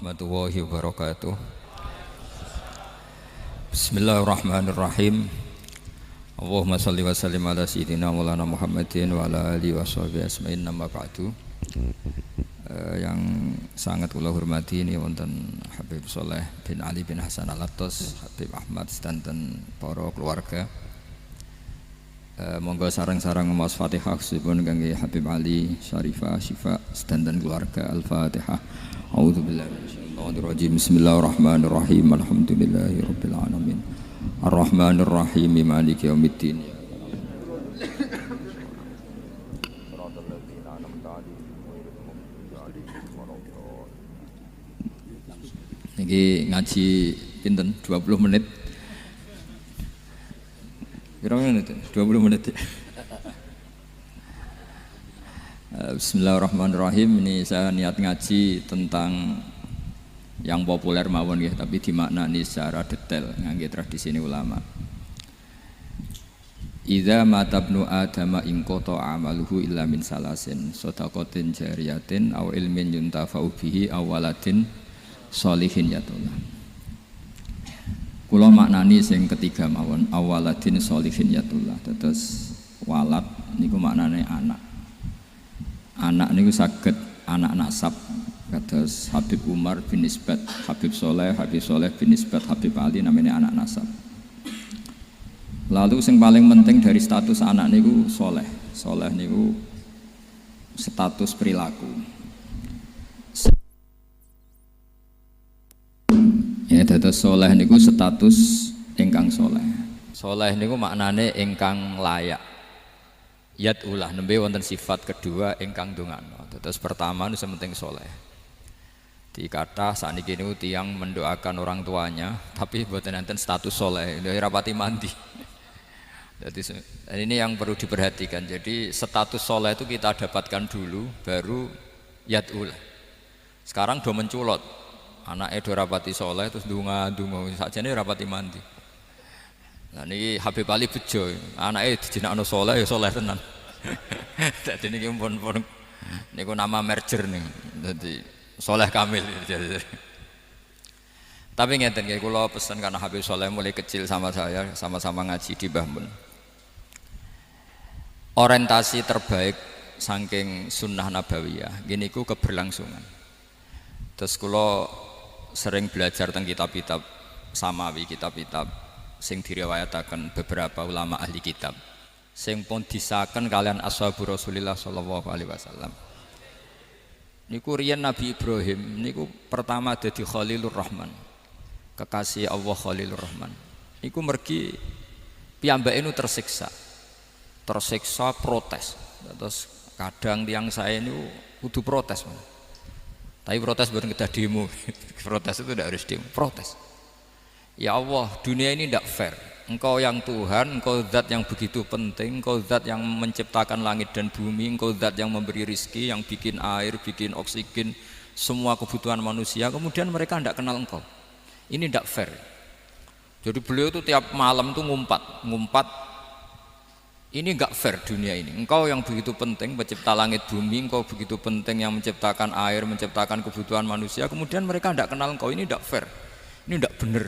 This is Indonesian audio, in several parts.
warahmatullahi wabarakatuh. Bismillahirrahmanirrahim. Allahumma salli wa sallim ala sayyidina maulana Muhammadin wa ala alihi wa sahbihi asma'in nama ba'du. Yang sangat kula hormati ini wonten Habib Soleh bin Ali bin Hasan Al-Attas, Habib Ahmad dan para keluarga. Monggo sarang-sarang maos Fatihah khususipun kangge Habib Ali Syarifah Syifa dan keluarga. Al-Fatihah. A'udzubillahi minasyaitonir rajim. Bismillahirrahmanirrahim. Alhamdulillahirabbil alamin. Arrahmanirrahim. Maliki yaumiddin. Niki ngaji pinten 20 menit. Berapa menit? 20 menit. Bismillahirrahmanirrahim. Ini saya niat ngaji tentang yang populer mawon nggih, tapi dimaknani secara detail ngangge tradisi ini ulama. Idza matabnu adama in qata amaluhu illa min salasin shadaqatin jariyatin aw ilmin yuntafa'u bihi aw waladin sholihin yatullah. Kula maknani sing ketiga mawon, awaladin sholihin yatullah. Terus walad niku maknane anak. Anak niku saged anak nasab kados Habib Umar bin Nisbat Habib Soleh bin Nisbat Habib Ali namanya anak nasab. Lalu sing paling penting dari status anak niku soleh. Soleh niku status perilaku. Ya, dados soleh niku status ingkang soleh. Soleh niku maknane ingkang layak. Yat ulah nembe wonten sifat kedua ingkang ndongakno. Dados pertama nu sementing soleh. Dikata sakniki niku tiyang mendoakan orang tuanya, tapi mboten enten status soleh, lha rapati mandi. Jadi ini yang perlu diperhatikan. Jadi status soleh itu kita dapatkan dulu, baru yat ulah. Sekarang do menculot. Anaknya do rapati soleh terus dunga sakjane rapati mandi. Nah niki Habib Ali bejo, anaknya dijinakno soleh ya soleh tenan. Dadi niki pun niku nama merger nih. Dadi soleh kamil. Tapi ngeten nggih kula pesen karena Habib Soleh mulai kecil sama saya, sama-sama ngaji di Mbah Mun. Orientasi terbaik saking sunnah nabawiyah gini ku keberlangsungan. Terus kula sering belajar tentang kitab-kitab samawi, kitab-kitab sing diriwayataken beberapa ulama ahli kitab sing pun disaken kalian ashabur Rasulillah sallallahu alaihi wasallam. Niku riyen Nabi Ibrahim niku pertama dadi Khalilur Rahman, kekasih Allah Khalilur Rahman. Niku mergi piyambake nu tersiksa protes. Terus kadang tiang saya niku kudu protes. Tapi protes bukan kita demo. Protes itu tidak harus demo, protes. Ya Allah, dunia ini tidak fair. Engkau yang Tuhan, engkau zat yang begitu penting, engkau zat yang menciptakan langit dan bumi, engkau zat yang memberi rizki, yang bikin air, bikin oksigen, semua kebutuhan manusia, kemudian mereka tidak kenal engkau. Ini tidak fair. Jadi beliau itu tiap malam itu ngumpat. Ini enggak fair dunia ini. Engkau yang begitu penting pencipta langit bumi, engkau begitu penting yang menciptakan air, menciptakan kebutuhan manusia, kemudian mereka tidak kenal engkau. Ini enggak fair. Ini enggak benar.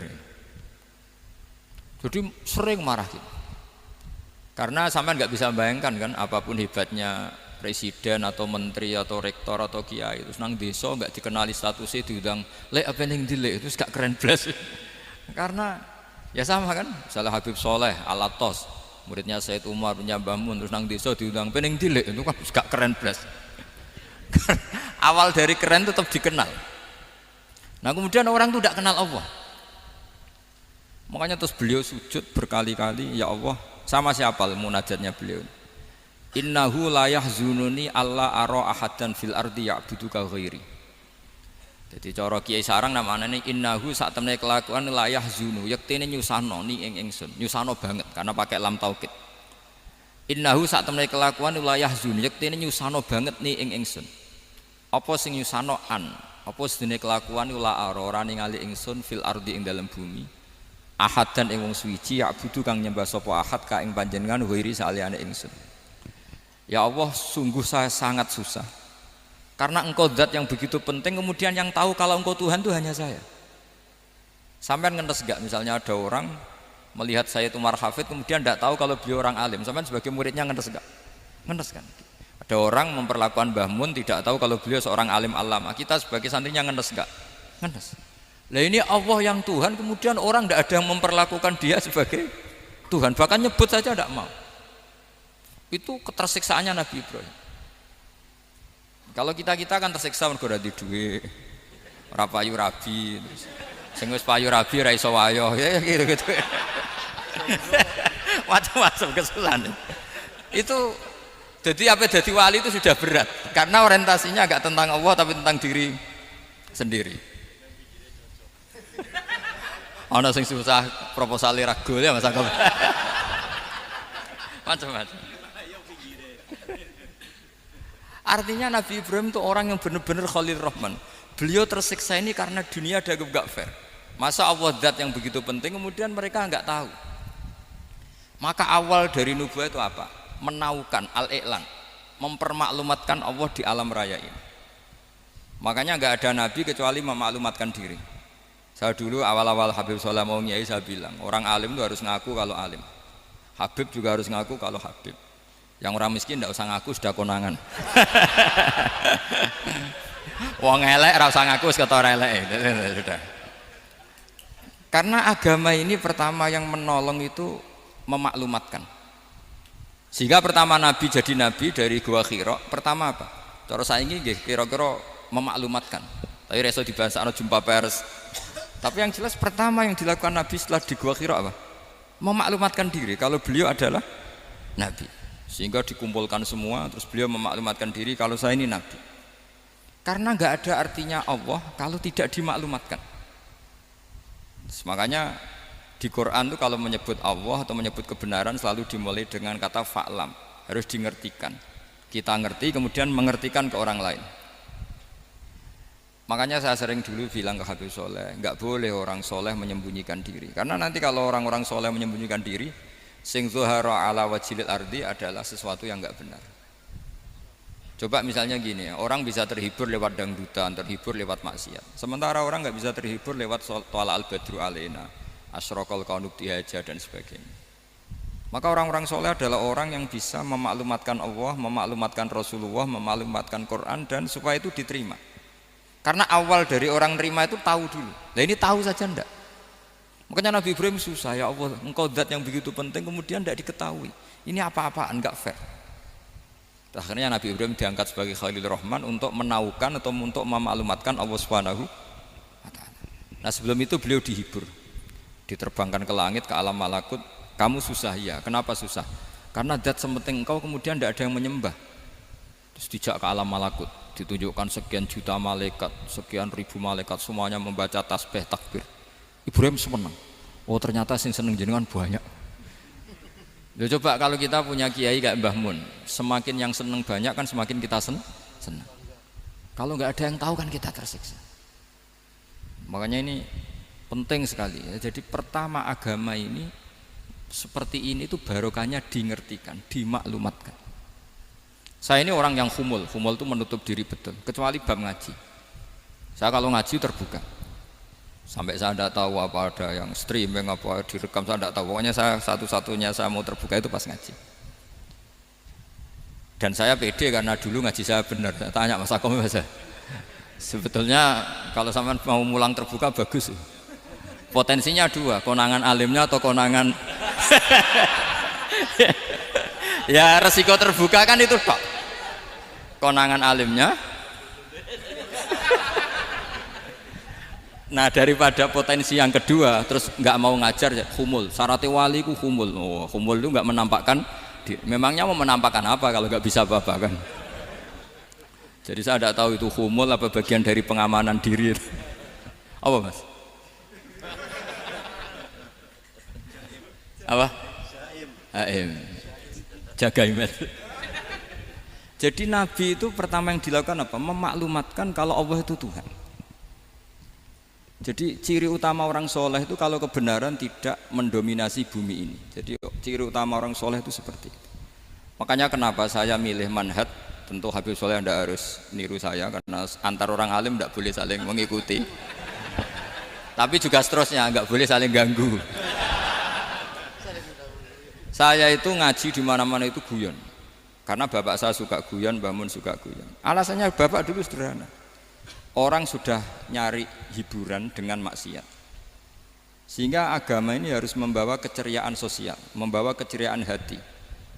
Jadi sering marah gitu. Karena sampean enggak bisa bayangkan kan apapun hebatnya presiden atau menteri atau rektor atau kiai terus nang desa enggak dikenali statusnya diundang lek apa ning dilek itu gak keren blas. Karena ya sama kan, salah Habib Soleh Al-Attas muridnya Said Umar punya Mbah Mun terus nang desa diundang pening dilek itu kan gak keren blas. Awal dari keren tetap dikenal. Nah kemudian orang itu tidak kenal Allah. Makanya terus beliau sujud berkali-kali, ya Allah, sama siapa munajatnya beliau. Innahu la yahzununi alla ara ahadan fil ardi ya'buduka ghairi. Jadi cara Kiai Sarang namanya innahu sak temene kelakuan la yahzunu yektene nyusano ni ing ingsun, nyusano banget karena pakai lam taukid. Innahu sak temene kelakuan la yahzunu yektene nyusano banget ni ing ingsun. Apa sing nyusano an? Apa sedene kelakuan la ora ningali ingsun fil ardi ing dalam bumi. Ahad dan ing wong suwiji ya'budu kang nyembah sapa ahad ka ing panjenengan ghairi saliyane ingsun. Ya Allah, sungguh saya sangat susah Karena engkau zat yang begitu penting, kemudian yang tahu kalau engkau Tuhan itu hanya saya. Sampean ngenes gak misalnya ada orang melihat saya itu marhafid kemudian tidak tahu kalau beliau orang alim, sampean sebagai muridnya ngenes gak? Ngenes kan? Ada orang memperlakukan Mbah Mun tidak tahu kalau beliau seorang alim alama, kita sebagai santrinya ngenes gak? Ngenes. Lah ini Allah yang Tuhan, kemudian orang tidak ada yang memperlakukan dia sebagai Tuhan, bahkan nyebut saja tidak mau. Itu ketersiksaannya Nabi Ibrahim. Kalau kita kan tersiksa mergo ora duwe, ora payu rabi, terus sing wis payu rabi ra iso wayo, ya gitu-gitu. Macam-macam kesulitan. Itu jadi apa jadi wali itu sudah berat karena orientasinya agak tentang Allah tapi tentang diri sendiri. Ana sing susah proposal ragu ya Mas Agam. Macam-macam. Artinya Nabi Ibrahim itu orang yang benar-benar Khalil Rahman. Beliau tersiksa ini karena dunia dianggap gak fair. Masa Allah zat yang begitu penting kemudian mereka nggak tahu. Maka awal dari nubuah itu apa? Menaukan, al-i'lan, mempermaklumatkan Allah di alam raya ini. Makanya nggak ada nabi kecuali memaklumatkan diri. Saya dulu awal-awal Habib Soleh mau nyai saya bilang orang alim itu harus ngaku kalau alim. Habib juga harus ngaku kalau Habib. Yang orang miskin tidak usah ngaku sudah konangan. Wong elek ora usah ngaku wis ketora elek sudah. Karena agama ini pertama yang menolong itu memaklumatkan. Sehingga pertama Nabi jadi Nabi dari Gua Hira, pertama apa? Cara saiki nggih kira-kira memaklumatkan. Tapi reso dibahasano jumpa pers. Tapi yang jelas pertama yang dilakukan Nabi setelah di Gua Hira apa? Memaklumatkan diri kalau beliau adalah Nabi. Sehingga dikumpulkan semua, terus beliau memaklumatkan diri kalau saya ini Nabi. Karena nggak ada artinya Allah kalau tidak dimaklumatkan. Makanya di Quran itu kalau menyebut Allah atau menyebut kebenaran selalu dimulai dengan kata fa'lam, harus dingertikan. Kita ngerti kemudian mengertikan ke orang lain. Makanya saya sering dulu bilang ke Habib Soleh, nggak boleh orang soleh menyembunyikan diri. Karena nanti kalau orang-orang soleh menyembunyikan diri, sing zuhara ala wajhil ardi adalah sesuatu yang enggak benar. Coba misalnya gini, orang bisa terhibur lewat dangdutan, terhibur lewat maksiat. Sementara orang enggak bisa terhibur lewat thala al-badru alaina, asyraqal kaunu dihaja dan sebagainya. Maka orang-orang soleh adalah orang yang bisa memaklumatkan Allah, memaklumatkan Rasulullah, memaklumatkan Quran dan supaya itu diterima. Karena awal dari orang terima itu tahu dulu. Nah ini tahu saja enggak. Makanya Nabi Ibrahim susah, ya Allah engkau zat yang begitu penting kemudian tidak diketahui. Ini apa-apaan, enggak fair. Akhirnya Nabi Ibrahim diangkat sebagai Khalil Rahman untuk menaukan atau untuk memaklumatkan Allah Subhanahu wa ta'ala. Nah sebelum itu beliau dihibur, diterbangkan ke langit, ke alam malakut. Kamu susah ya, kenapa susah? Karena zat sepenting engkau kemudian tidak ada yang menyembah. Terus dijak ke alam malakut, ditunjukkan sekian juta malaikat, sekian ribu malaikat, semuanya membaca tasbih takbir. Ibrahim senang. Oh ternyata sing seneng jenengan banyak. Loh, coba kalau kita punya kiai kayak Mbah Mun, semakin yang seneng banyak kan semakin kita senang. Kalau nggak ada yang tahu kan kita tersiksa. Makanya ini penting sekali ya. Jadi pertama agama ini seperti ini tuh barokahnya dingertikan, dimaklumatkan. Saya ini orang yang humul itu menutup diri betul, kecuali bab ngaji. Saya kalau ngaji terbuka. Sampai saya tidak tahu apa ada yang streaming apa direkam, saya tidak tahu. Pokoknya saya satu-satunya saya mau terbuka itu pas ngaji. Dan saya pede karena dulu ngaji saya benar. Saya tanya Mas Akom, sebetulnya kalau sampean mau mulang terbuka bagus. Potensinya dua, konangan alimnya atau konangan. Ya resiko terbuka kan itu tok. Konangan alimnya. Nah daripada potensi yang kedua terus nggak mau ngajar ya humul, syaratnya wali ku humul. Oh, humul itu nggak menampakkan memangnya mau menampakkan apa kalau nggak bisa apa-apa kan. Jadi saya tidak tahu itu humul apa bagian dari pengamanan diri. Apa Mas? Apa? Aim. Jaga iman. Jadi Nabi itu pertama yang dilakukan apa? Memaklumatkan kalau Allah itu Tuhan. Jadi ciri utama orang soleh itu kalau kebenaran tidak mendominasi bumi ini. Jadi ciri utama orang soleh itu seperti itu. Makanya kenapa saya milih manhaj tentu Habib Soleh Anda harus niru saya karena antar orang alim tidak boleh saling mengikuti. Tapi juga seterusnya nggak boleh saling ganggu. Saya itu ngaji di mana-mana itu guyon. Karena bapak saya suka guyon, Mbah Mun suka guyon. Alasannya bapak dulu sederhana. Orang sudah nyari hiburan dengan maksiat. Sehingga agama ini harus membawa keceriaan sosial, membawa keceriaan hati.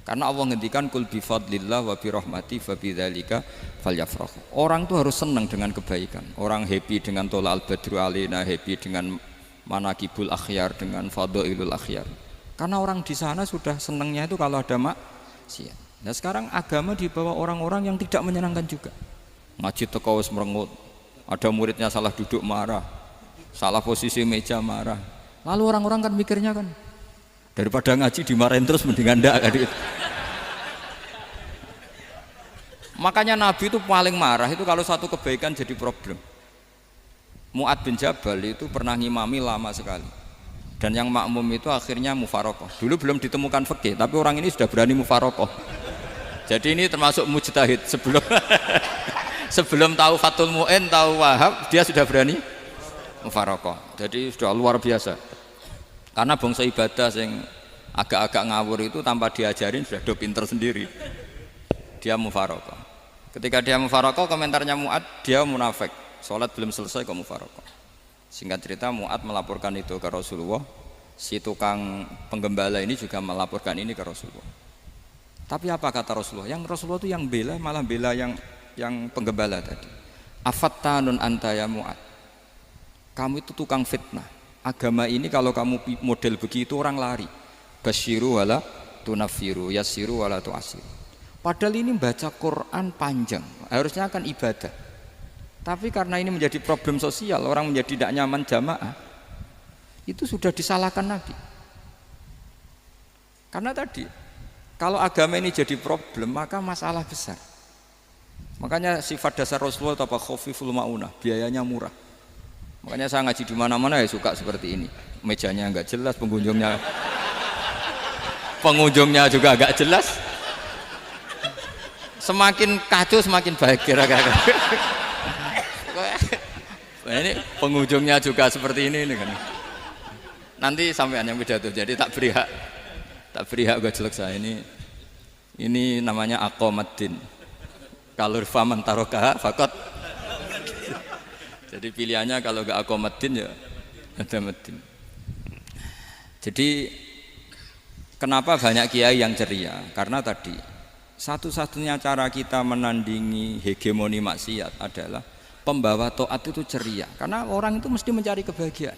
Karena Allah ngendikan kul bi fadlillah wa bi rahmati fa bidzalika falyafrahu. Orang tuh harus senang dengan kebaikan. Orang happy dengan tolal badru alaina, happy dengan manaqibul akhyar, dengan fadhailul akhyar. Karena orang di sana sudah senangnya itu kalau ada maksiat. Nah sekarang agama dibawa orang-orang yang tidak menyenangkan juga. Ngaji teko wis merengut. Ada muridnya salah duduk marah. Salah posisi meja marah. Lalu orang-orang kan mikirnya kan daripada ngaji dimarahin terus mendingan ndak kan. Makanya Nabi itu paling marah itu kalau satu kebaikan jadi problem. Mu'ad bin Jabal itu pernah ngimami lama sekali. Dan yang makmum itu akhirnya mufarokoh. Dulu belum ditemukan fikih, tapi orang ini sudah berani mufarokoh. Jadi ini termasuk mujtahid sebelum sebelum tahu Fathul Mu'in, tahu Wahab, dia sudah berani mufarokoh. Jadi sudah luar biasa. Karena bangsa ibadah yang agak-agak ngawur itu tanpa diajarin sudah do pinter sendiri. Dia mufarokoh. Ketika dia mufarokoh, komentarnya Mu'ad, dia munafik. Sholat belum selesai kok mufarokoh. Singkat cerita Mu'ad melaporkan itu ke Rasulullah. Si tukang penggembala ini juga melaporkan ini ke Rasulullah. Tapi apa kata Rasulullah? Yang Rasulullah itu yang bela, malah bela yang penggembala tadi. Afattanun anta ya Mu'ad. Kamu itu tukang fitnah. Agama ini kalau kamu model begitu orang lari. Basyiru wala tunafiru, yassiru wala tu'asiru. Padahal ini baca Quran panjang, harusnya akan ibadah. Tapi karena ini menjadi problem sosial, orang menjadi tidak nyaman jamaah, itu sudah disalahkan Nabi. Karena tadi, kalau agama ini jadi problem, maka masalah besar. Makanya sifat dasar Rasulullah apa khafiful maunah, biayanya murah. Makanya saya ngaji di mana-mana ya suka seperti ini. Mejanya enggak jelas, pengunjungnya juga agak jelas. Semakin kacau semakin baik kira-kira. Ini pengunjungnya juga seperti ini kan. Nanti sampean yang pidato, jadi tak beri hak gue jelek saya ini namanya aqomaddin. Kalau faman tarokaha fakot. Jadi pilihannya kalau gak aqomaddin ya ada medin. Jadi kenapa banyak kiai yang ceria? Karena tadi satu-satunya cara kita menandingi hegemoni maksiat adalah pembawa taat itu ceria. Karena orang itu mesti mencari kebahagiaan.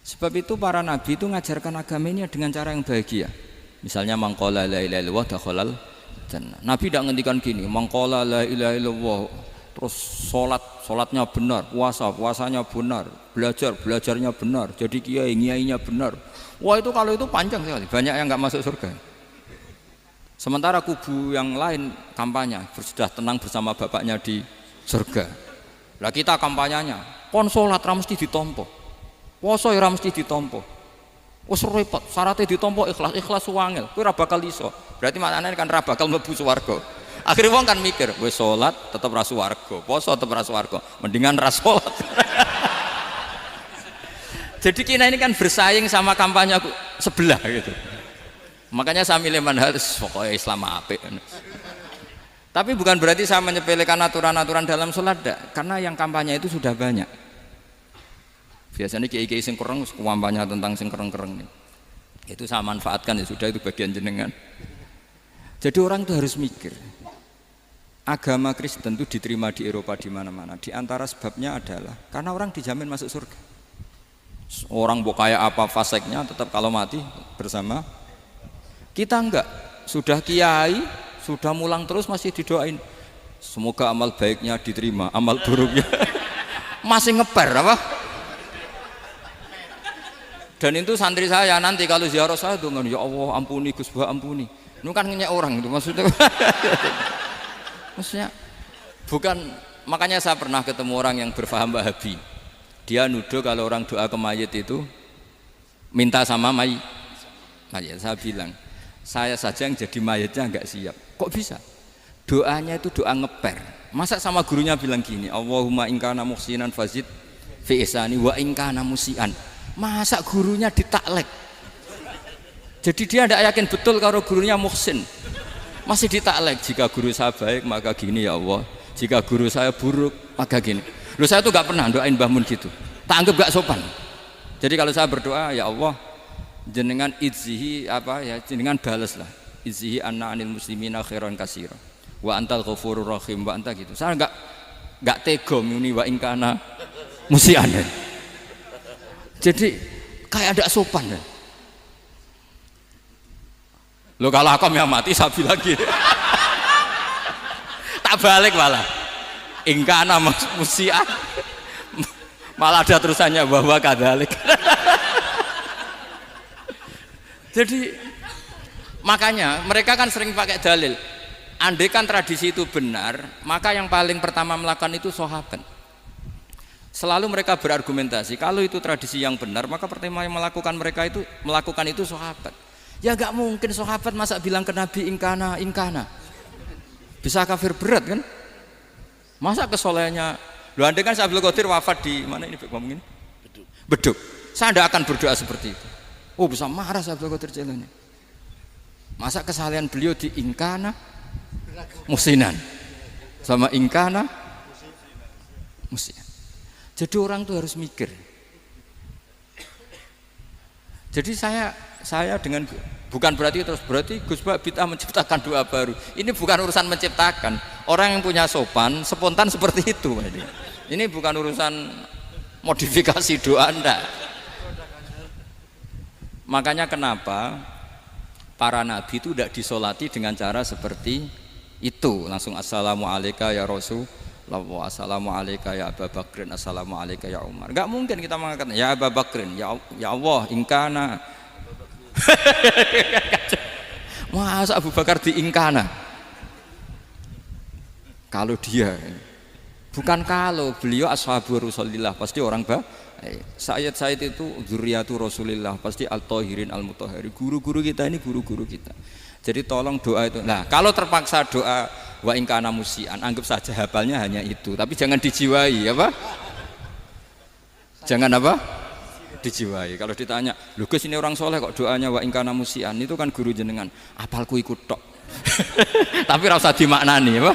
Sebab itu para nabi itu mengajarkan agama ini dengan cara yang bahagia. Misalnya mangqala la ilaha illallah dakhalal jannah. Nabi tidak ngendikan gini, mangqala la ilaha illallah terus sholatnya benar, puasanya benar, belajarnya benar, jadi kiainya benar. Wah itu kalau itu panjang sekali, banyak yang nggak masuk surga. Sementara kubu yang lain kampanye sudah tenang bersama bapaknya di surga. Lah kita kampanyenya, kon sholat ra mesti ditompo, puasa ra mesti ditompo. Wes repot, syaratnya ditompo ikhlas wangel, kowe ra bakal iso. Berarti maknane kan ra bakal mlebu swarga. Akhirnya wong kan mikir, wis sholat tetap ra swarga, poso tetap ra swarga, mendingan ra sholat. Jadi kita ini kan bersaing sama kampanye sebelah gitu. Makanya saya milih manhaj pokoknya Islam apik. Tapi bukan berarti saya menyepelekan aturan-aturan dalam sholat, karena yang kampanye itu sudah banyak. Biasanya kiai-kiai sing kereng kampanye tentang sing kereng-kereng nih. Itu saya manfaatkan ya sudah, itu bagian jenengan. Jadi orang itu harus mikir. Agama Kristen itu diterima di Eropa di mana-mana. Di antara sebabnya adalah karena orang dijamin masuk surga. Orang mau kayak apa faseknya tetap kalau mati bersama. Kita enggak, sudah kiai, sudah mulang terus masih didoain. Semoga amal baiknya diterima, amal buruknya masih ngeper apa? Dan itu santri saya nanti kalau ziarah saya tuh ya Allah ampuni Gus Bah ampuni. Itu kan ngenyek orang itu maksudnya. Maksudnya bukan, makanya saya pernah ketemu orang yang berfaham Wahabi. Dia nuduh kalau orang doa ke mayit itu minta sama mayit. Saya bilang, saya saja yang jadi mayitnya enggak siap. Kok bisa? doanya itu doa ngeper. Masa sama gurunya bilang gini, Allahumma in kana muhsinan fazid fi ihsani wa in kana musian. Masa gurunya ditaklek. Jadi dia tidak yakin betul kalau gurunya muhsin. Masih ditaklek, jika guru saya baik maka gini ya Allah, jika guru saya buruk maka gini. Loh saya tuh gak pernah doain Mbah Mun gitu, tak anggap gak sopan. Jadi kalau saya berdoa, ya Allah jenengan izzihi apa ya, jenengan balas lah, izzihi anna anil muslimina khairan katsira wa antal ghafurur rahim wa anta gitu. Saya enggak tega muni wa in kana musian. Jadi kayak ada sopan ya. Lo kalau aku yang mati sapi lagi. Tak balik malah. In kana musian. Malah ada terusannya bahwa kadzalik. Jadi makanya mereka kan sering pakai dalil. Andai kan tradisi itu benar, maka yang paling pertama melakukan itu sahabat. Selalu mereka berargumentasi, kalau itu tradisi yang benar, maka pertama yang melakukan itu sahabat. Ya gak mungkin sahabat masa bilang ke Nabi ingkana. Bisa kafir berat kan? Masa kesolehannya? Loh andai kan Abdul Qadir wafat di mana ini ngomong ini? Beduk. Saya tidak akan berdoa seperti itu. Oh bisa marah Abdul Qadir Jailani. Masa kesalahan beliau di ingkana musinan sama ingkana musinan. Jadi orang tuh harus mikir. Jadi saya dengan bukan berarti Gus Bak bid'ah menciptakan doa baru. Ini bukan urusan menciptakan. Orang yang punya sopan spontan seperti itu. Ini bukan urusan modifikasi doa Anda. Makanya kenapa para nabi itu tidak disolati dengan cara seperti itu, langsung assalamualaikum ya Rasulullah, assalamualaikum ya Abu Bakrin, assalamualaikum ya Umar. Enggak mungkin kita mengatakan ya Abu Bakrin, ya Allah ingkana. Masa Abu Bakar diingkana? Kalau dia bukan kalau beliau ashabu Rasulillah, pasti orang Sayyid itu dzurriyyatu Rasulillah, pasti al-tahirin al-mutahhari. Guru-guru kita ini guru-guru kita. Jadi tolong doa itu. Nah, kalau terpaksa doa wa in kana musian, anggap saja hafalnya hanya itu, tapi jangan dijiwai, apa? Jangan apa? Dijiwai. Kalau ditanya, "Lho Gus ini orang soleh kok doanya wa in kana musian?" Itu kan guru jenengan. Apalku ikut tok. Tapi ora usah dimaknani, apa?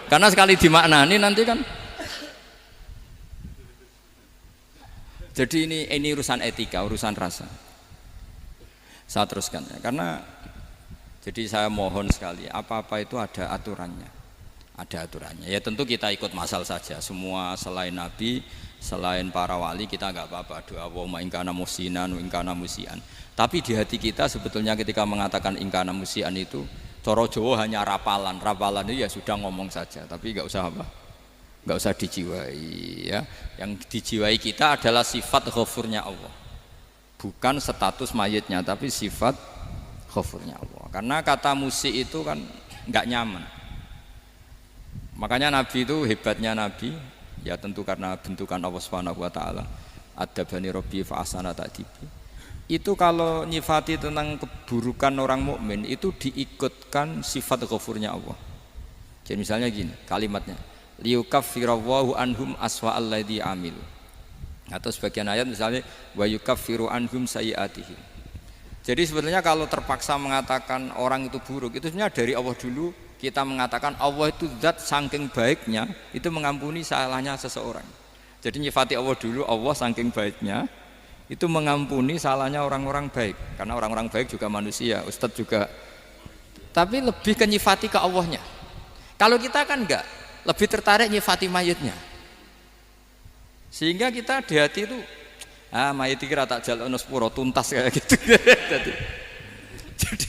Karena sekali dimaknani nanti kan. Jadi ini urusan etika, urusan rasa. Saya teruskan ya, karena jadi saya mohon sekali, apa-apa itu ada aturannya. Ada aturannya. Ya tentu kita ikut masal saja. Semua selain Nabi, selain para wali kita enggak apa-apa. Doa Allahumma in kana musinan, in kana musian. Tapi di hati kita sebetulnya ketika mengatakan in kana musian itu cara Jawa hanya rapalan. Rapalan itu ya sudah ngomong saja, tapi enggak usah apa? Enggak usah dijiwai ya. Yang dijiwai kita adalah sifat ghafurnya Allah. Bukan status mayitnya, tapi sifat ghafurnya Allah. Karena kata musik itu kan enggak nyaman. Makanya Nabi itu hebatnya Nabi, ya tentu karena bentukan Allah Subhanahu wa taala. Adabani Rabbi fa ahsana ta'dibi. Itu kalau nyifati tentang keburukan orang mukmin itu diikutkan sifat ghafurnya Allah. Jadi misalnya gini, kalimatnya liyukaffirallahu anhum aswa alladzi amilu. Atau sebagian ayat misalnya wa yukaffiru anhum sayiatihim. Jadi sebetulnya kalau terpaksa mengatakan orang itu buruk, itu sebenarnya dari Allah dulu kita mengatakan Allah itu zat saking baiknya itu mengampuni salahnya seseorang. Jadi nyifati Allah dulu, Allah saking baiknya itu mengampuni salahnya orang-orang baik. Karena orang-orang baik juga manusia, Ustadz juga. Tapi lebih ke nyifati ke Allahnya. Kalau kita kan enggak, lebih tertarik nyifati mayitnya. Sehingga kita di hati itu mayit kira tak jalono sepuro tuntas kayak gitu. Jadi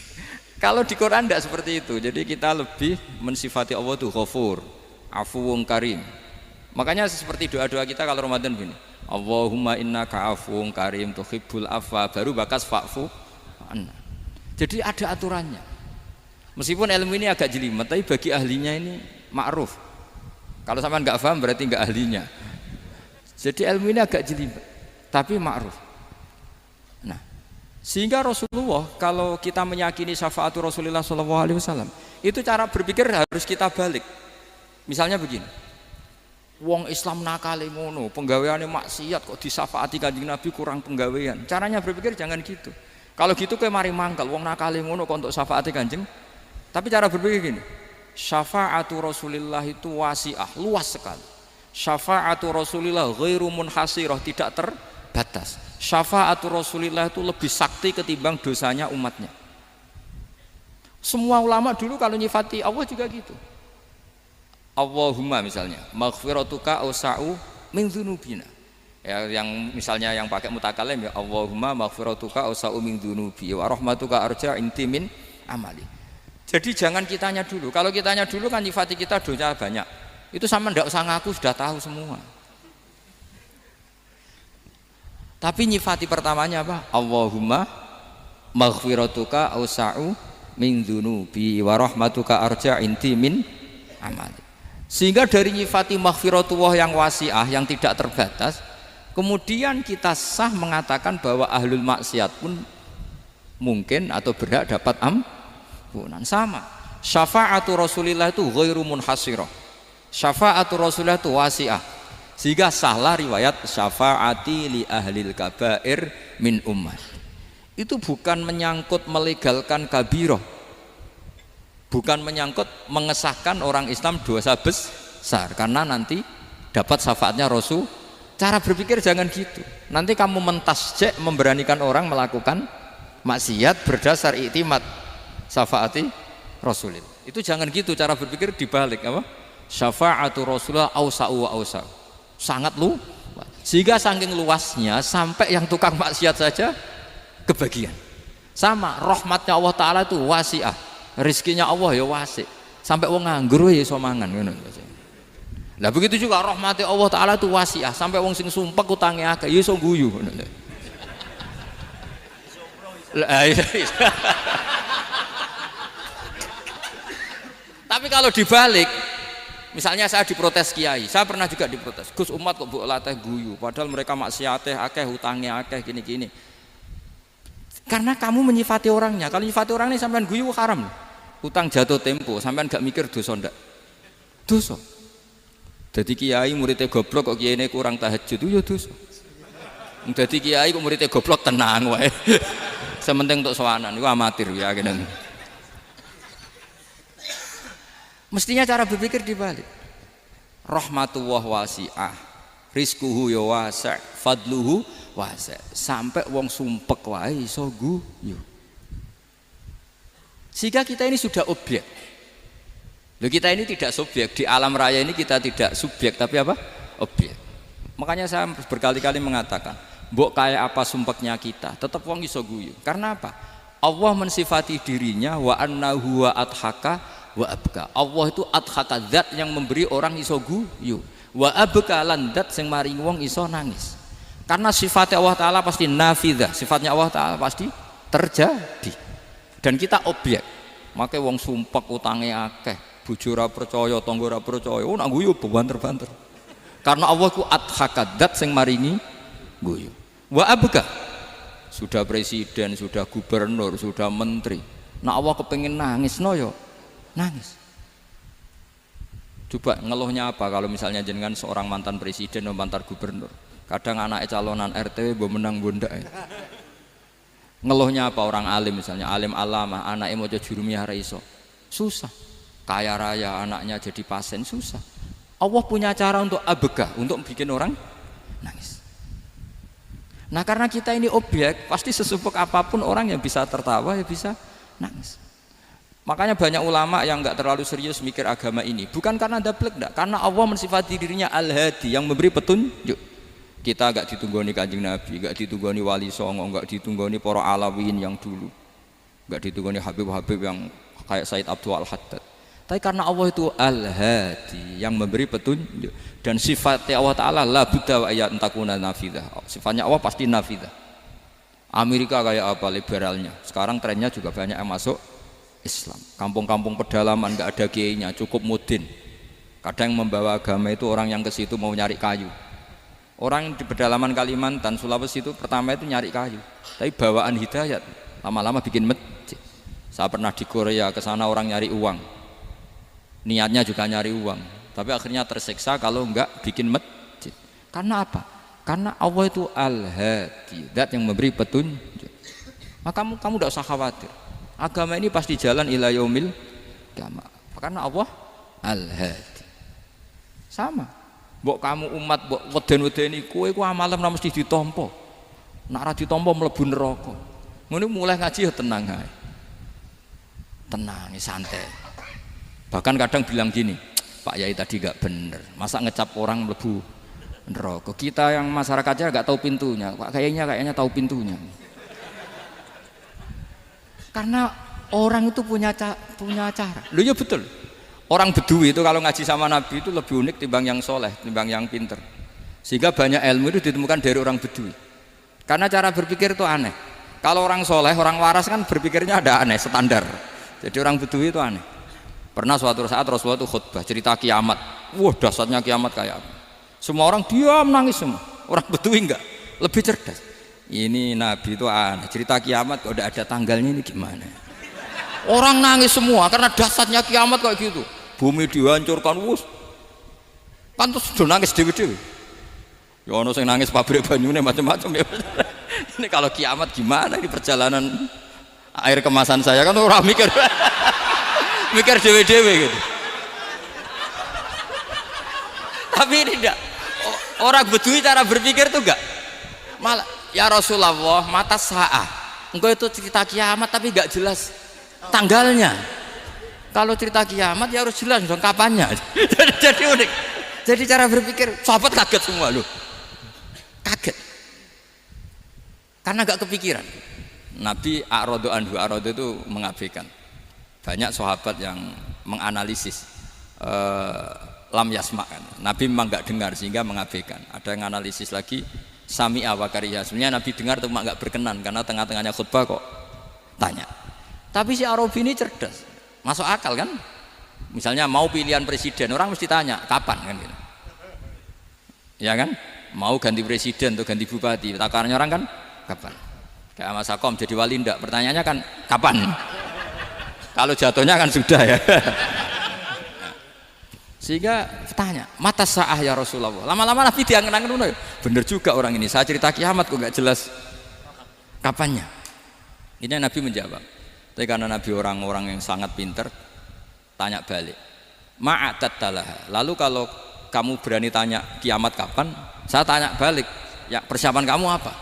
kalau di Quran tidak seperti itu. Jadi kita lebih mensifati Allah itu Ghafur, Afuwun Karim. Makanya seperti doa-doa kita kalau Ramadan begini, Allahumma innaka afuwun karim tuhibbul afwa, baru bakas fa'fu anna. Jadi ada aturannya. Meskipun ilmu ini agak jelimet, tapi bagi ahlinya ini ma'ruf. Kalau sampean enggak paham berarti enggak ahlinya. Jadi ilmu ini agak jelimet, tapi ma'ruf. Nah, Sehingga Rasulullah, kalau kita meyakini syafaatul Rasulullah SAW, itu cara berpikir harus kita balik. Misalnya begini, wong Islam nakale ngono, penggaweane maksiat kok disyafaati Kanjeng Nabi kurang penggawean. Caranya berpikir jangan gitu. Kalau gitu kowe mari mangkel, wong nakale ngono kok untuk syafaati Kanjeng. Tapi cara berpikir gini, syafaatul Rasulullah itu wasi'ah, luas sekali. Syafaatul Rasulullah ghairu munhasirah, tidak terbatas. Syafaatul Rasulullah itu lebih sakti ketimbang dosanya umatnya. Semua ulama dulu kalau nyifati Allah juga gitu. Allahumma misalnya, maghfiratuka awsa'u min dzunubina. Ya, yang misalnya yang pakai mutakalim ya Allahumma maghfiratuka awsa'u min dzunubi wa rahmatuka arja inti min amali. Jadi jangan kitanya dulu. Kalau kitanya dulu kan nyifati kita dosa banyak. Itu sama ndak usah ngaku, sudah tahu semua. Tapi nyifati pertamanya apa? Allahumma maghfiratuka awsa'u min dzunubi wa rahmatuka arja inti min amali. Sehingga dari nyifati maghfiratullah yang wasi'ah, yang tidak terbatas, kemudian kita sah mengatakan bahwa ahlul maksiat pun mungkin atau berhak dapat ampunan. Sama syafa'atu Rasulillah itu ghairu munhasirah, syafa'atu Rasulillah itu wasi'ah, sehingga sahlah riwayat syafa'ati li ahlil kabair min ummah. Itu bukan menyangkut melegalkan kabirah, bukan menyangkut mengesahkan orang Islam dosa besar, karena nanti dapat syafaatnya Rasul. Cara berpikir jangan gitu. Nanti kamu mentasjek, memberanikan orang melakukan maksiat berdasar iktimat syafaati Rasulillah. Itu jangan gitu, cara berpikir dibalik apa? Syafa'atu Rasulullah awsa'u wa awsa'u, sangat luas, sehingga saking luasnya sampai yang tukang maksiat saja kebagian. Sama rahmatnya Allah Ta'ala itu wasi'ah, rizkinya Allah ya wasi', sampai wong nganggur ya iso mangan ngono. Lah begitu juga rahmatnya Allah Ta'ala itu wasi'ah, sampai wong sing sumpek utange akeh ya iso guyu ngono. Tapi kalau dibalik, misalnya saya diprotes kiai, saya pernah juga diprotes, Gus umat kok mbok latih guyu, padahal mereka maksiate akeh, hutangnya akeh, gini-gini. Karena kamu menyifati orangnya. Kalau menyifati orangnya sampean guyu haram. Hutang jatuh tempo, sampean gak mikir dosa ndak? Dosa. Jadi kiai muridnya goblok kok kiai kurang tahajud itu ya dosa. Jadi kiai kok muridnya goblok tenang wae. Sementing untuk sowanan itu amatir ya gini. Mestinya cara berpikir dibalik. Rahmatullah wasi'ah, rizkuhu ya wasi', fadluhu wasi', sampai wong sumpek wae iso guyu. Sehingga kita ini sudah objek. Loh, kita ini tidak subjek, di alam raya ini kita tidak subjek tapi apa? Objek. Makanya saya berkali-kali mengatakan, mbok kayak apa sumpeknya kita, tetap wong iso guyu. Karena apa? Allah mensifati dirinya wa annahu wa adhaka wa abka. Allah itu adhaka, zat yang memberi orang iso guyu. Wa abka lan zat sing maringi wong iso nangis. Karena sifatnya Allah Ta'ala pasti nafidah, sifatnya Allah Ta'ala pasti terjadi. Dan kita objek. Makanya wong sumpek utange akeh, bojo ora percaya, tangga ora percaya, nak guyu banter-banter. Karena Allah ku adhaka, zat sing maringi guyu. Wa abka, sudah presiden, sudah gubernur, sudah menteri, nak Allah kepengen nangis no yo nangis. Coba ngeluhnya apa kalau misalnya jenengan seorang mantan presiden atau mantan gubernur, kadang anaknya calonan RT bo menang bunda. Ngeluhnya apa orang alim, misalnya alim alama, anaknya mau jadi jurumiyah iso, susah. Kaya raya anaknya jadi pasien, susah. Allah punya cara untuk abega, untuk bikin orang nangis. Nah karena kita ini objek, pasti sesumpek apapun orang yang bisa tertawa ya bisa nangis. Makanya banyak ulama yang nggak terlalu serius mikir agama ini, bukan karena dablek, enggak, karena Allah mensifati dirinya Al-Hadi, yang memberi petunjuk. Kita nggak ditunggoni Kanjeng Nabi, nggak ditunggoni Wali Songo, nggak ditunggoni para alawin yang dulu, nggak ditunggoni Habib-Habib yang kayak Said Abdul Al-Haddad. Tapi karena Allah itu Al-Hadi, yang memberi petunjuk, dan sifatnya Allah Ta'ala la budda wa ayat entakuna nafidah, sifatnya Allah pasti nafidah. Amerika kayak apa liberalnya, sekarang trennya juga banyak yang masuk Islam. Kampung-kampung pedalaman nggak ada kiainya, cukup mudin. Kadang membawa agama itu orang yang ke situ mau nyari kayu, Orang di pedalaman Kalimantan, Sulawesi itu pertama itu nyari kayu, tapi bawaan hidayat, lama-lama bikin masjid. Saya pernah di Korea, ke sana orang nyari uang, niatnya juga nyari uang, tapi akhirnya tersiksa kalau enggak bikin masjid. Karena apa? Karena Allah itu Al-Hadi, zat yang memberi petunjuk. Maka kamu tidak usah khawatir. Agama ini pasti jalan ila yaumil qiyamah. Karena Allah Al-Hadi. Sama. Mbok kamu umat mbok weden-wedeni kowe ku amalan ora mesti ditampa. Nek ora ditampa mlebu neraka. Ngono mulai ngaji ya tenang ae. Tenang, santai. Bahkan kadang bilang gini, Pak Yai tadi gak bener. Masa ngecap orang mlebu neraka? Kita yang masyarakatnya gak tahu pintunya. Pak kayaknya tahu pintunya. Karena orang itu punya cara. Loh ya betul. Orang Bedui itu kalau ngaji sama Nabi itu lebih unik timbang yang soleh, timbang yang pinter. Sehingga banyak ilmu itu ditemukan dari orang Bedui. Karena cara berpikir itu aneh. Kalau orang soleh, orang waras kan berpikirnya ada aneh, standar. Jadi orang Bedui itu aneh. Pernah suatu saat Rasulullah itu khutbah cerita kiamat. Wah dahsyatnya kiamat kayak apa? Semua orang diam nangis semua. Orang Bedui enggak, lebih cerdas. Ini Nabi itu aneh. Cerita kiamat kok udah ada tanggalnya ini gimana? Orang nangis semua karena dahsyatnya kiamat kayak gitu. Bumi dihancurkan, wus. Kan terus sudah nangis dewi-dewi. Ya ono sing nangis pabrik banyune macam-macam ya. Ini kalau kiamat gimana ini perjalanan air kemasan saya kan orang mikir mikir dewi-dewi gitu. Tapi ini enggak. Orang Bedui cara berpikir tuh enggak. Malah ya Rasulullah mata sa'ah. Engkau itu cerita kiamat tapi enggak jelas tanggalnya. Kalau cerita kiamat ya harus jelas dong kapannya. jadi unik. Jadi cara berpikir sahabat kaget semua loh. Kaget. Karena gak kepikiran. Nabi a'radu anhu, a'radu itu mengabaikan. Banyak sahabat yang menganalisis lam yasma kan. Nabi memang gak dengar sehingga mengabaikan. Ada yang analisis lagi sami'a wa kariha. Sebenarnya Nabi dengar itu gak berkenan karena tengah-tengahnya khutbah kok tanya. Tapi si Arabi ini cerdas. Masuk akal kan? Misalnya mau pilihan presiden, orang mesti tanya kapan kan gitu. Ya kan? Mau ganti presiden atau ganti bupati, takarannya orang kan kapan? Kayak Mas Akom jadi wali ndak? Pertanyaannya kan kapan? Kalau jatuhnya kan sudah ya. Sehingga tanya, mata sa'ah ya Rasulullah. Lama-lama Nabi diangen-angen, bener juga orang ini. Saya cerita kiamat kok nggak jelas kapannya. Ini Nabi menjawab. Tapi karena Nabi orang-orang yang sangat pinter, tanya balik. Ma'atat talaha. Lalu kalau kamu berani tanya kiamat kapan, saya tanya balik. Ya persiapan kamu apa?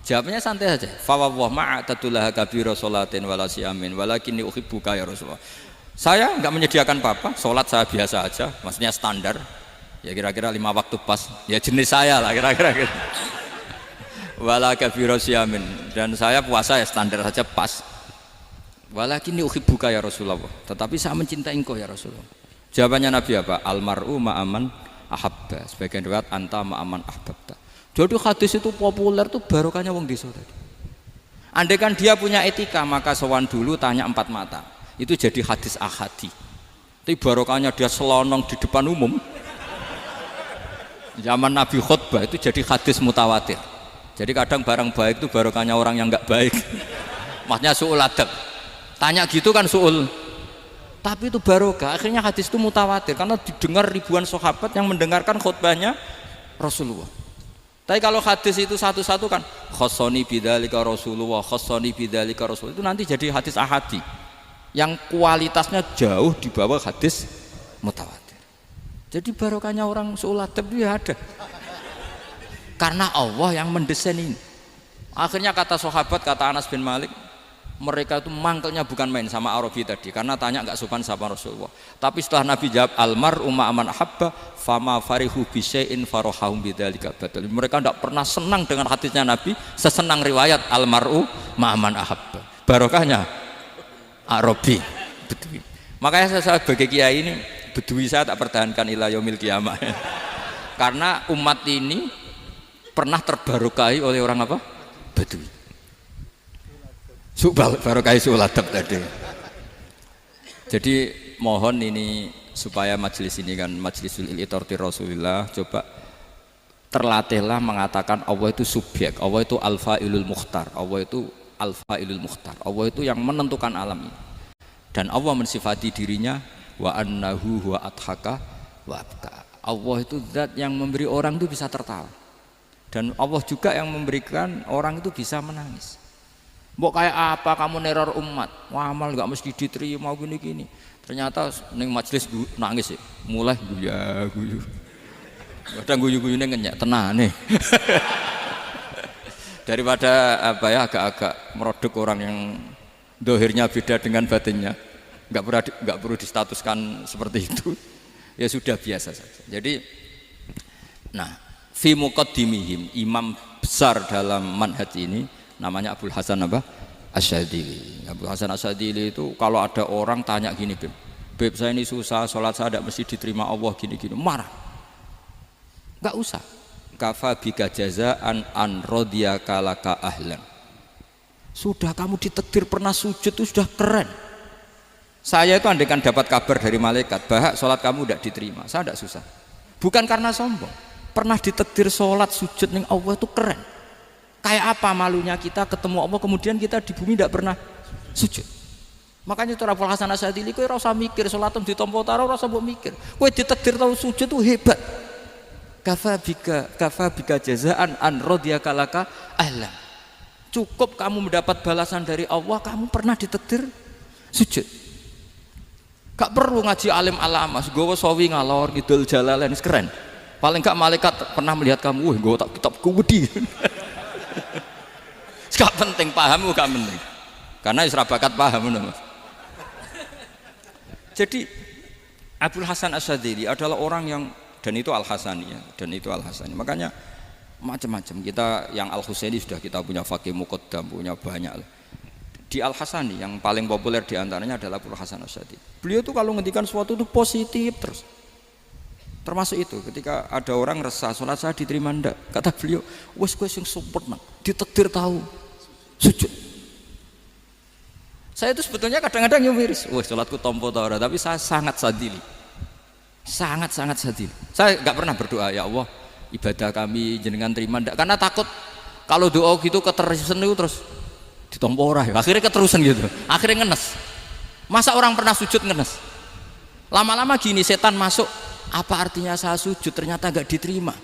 Jawabnya santai saja. Fawwah ma'atatulaha kabira sholatin wala siyamin walakinni uhibbuka ya Rasulullah. Saya enggak menyediakan apa-apa, sholat saya biasa aja, maksudnya standar. Ya kira-kira 5 waktu pas. Ya jenis saya lah kira-kira gitu. Wala kabira siyamin, dan saya puasa ya standar saja pas. Walakinni uhibbuka ya Rasulullah. Tetapi saya mencintai engkau ya Rasulullah. Jawabannya Nabi apa? Almar'u ma'aman ahabba. Sebagian riwayat anta ma'aman ahbabta. Jadi hadis itu populer tuh barokahnya wong desa tadi. Andai kan dia punya etika maka sowan dulu tanya 4 mata. Itu jadi hadis ahadi. Tapi barokahnya dia selonong di depan umum. Zaman Nabi khutbah itu jadi hadis mutawatir. Jadi kadang barang baik itu barokahnya orang yang enggak baik. Maksudnya su'ul adab. Tanya gitu kan su'ul, tapi itu barokah. Akhirnya hadis itu mutawatir karena didengar ribuan sahabat yang mendengarkan khutbahnya Rasulullah. Tapi kalau hadis itu satu-satu kan khossoni bidzalika Rasulullah, khossoni bidzalika Rasulullah, itu nanti jadi hadis ahadi yang kualitasnya jauh di bawah hadis mutawatir. Jadi barokahnya orang su'ul adab itu ya ada. Karena Allah yang mendesain ini. Akhirnya kata sahabat, kata Anas bin Malik, mereka itu mangkelnya bukan main sama Arabi tadi karena tanya nggak sopan sama Rasulullah. Tapi setelah Nabi jawab almar'u ma'aman ahabba fama farihu bisyai'in farahahum bidzalika badal. Mereka tidak pernah senang dengan hadisnya Nabi sesenang riwayat almar'u ma'aman ahabba. Barokahnya Arabi Bedui. Makanya saya sebagai kiai ini Bedui saya tak pertahankan ila yaumil qiyamah. Karena umat ini pernah terbarokahi oleh orang apa? Bedui. Barokah su'ul adab tadi. Jadi mohon ini supaya majelis ini kan majlisul iltorti Rasulullah, coba terlatihlah mengatakan Allah itu subjek, Allah itu al-fa'ilul mukhtar, Allah itu al-fa'ilul mukhtar, Allah itu yang menentukan alam ini. Dan Allah mensifati dirinya wa annahu huwa adhaka wa abka. Allah itu zat yang memberi orang itu bisa tertawa, dan Allah juga yang memberikan orang itu bisa menangis. Mbok kayak apa kamu neror umat, wah amal gak mesti diterima gini-gini, ternyata ning majelis nangis ya, mulai guyu kadang guyu-guyune ngenyak tenane daripada apa ya, agak-agak merodok orang yang dohirnya beda dengan batinnya, nggak perlu distatuskan seperti itu. Ya sudah biasa saja. Jadi nah fi muqaddimihim, imam besar dalam manhaj ini namanya Abul Hasan apa? Asyadzili. Abul Hasan Asyadzili itu kalau ada orang tanya gini, Beb saya ini susah, sholat saya tidak mesti diterima Allah gini-gini, marah. Enggak usah. Kafa bika jazaan an radiyaka laka ahlan. Sudah kamu ditakdir pernah sujud itu sudah keren. Saya itu andaikan dapat kabar dari malaikat bahwa sholat kamu tidak diterima, saya tidak susah. Bukan karena sombong. Pernah ditakdir sholat sujud ning Allah itu keren. Kayak apa malunya kita ketemu Allah kemudian kita di bumi tidak pernah sujud. Makanya itu Abul Hasan Asyadzili kowe ora usah mikir sholatem ditampa ora usah mbok mikir. Kowe ditakdir tahu sujud itu hebat. Kafa bika jazaan an radiyaka laka ahlan. Cukup kamu mendapat balasan dari Allah, kamu pernah ditakdir sujud. Gak perlu ngaji alim alamas, gowo sawi ngalor ngidul jalalain, keren. Paling gak malaikat pernah melihat kamu, wah gowo tak kitab kuwedi. Gak penting paham, gak penting. Karena isra bakat paham Mas. Jadi Abul Hasan Asyadzili adalah orang yang, dan itu Al-Hasani ya, dan itu Al-Hasani. Makanya macam-macam kita yang Al-Husaini sudah kita punya Faqih Muqaddam, punya banyak. Di Al-Hasani yang paling populer diantaranya adalah Abul Hasan Asyadzili. Beliau itu kalau ngendikan sesuatu itu positif terus. Termasuk itu ketika ada orang resah sholat saya diterima ndak, kata beliau, wes kowe sing sempurna, ditakdir tahu sujud. Saya itu sebetulnya kadang-kadang miris, wes sholatku tompo ta ora, tapi saya sangat sadili. Sangat-sangat sadil. Saya nggak pernah berdoa ya Allah ibadah kami jenengan terima ndak, karena takut kalau doa gitu keterusan itu terus ditompo ora, akhirnya keterusan gitu, akhirnya ngenes. Masa orang pernah sujud ngenes? Lama-lama gini setan masuk, apa artinya saya sujud ternyata nggak diterima.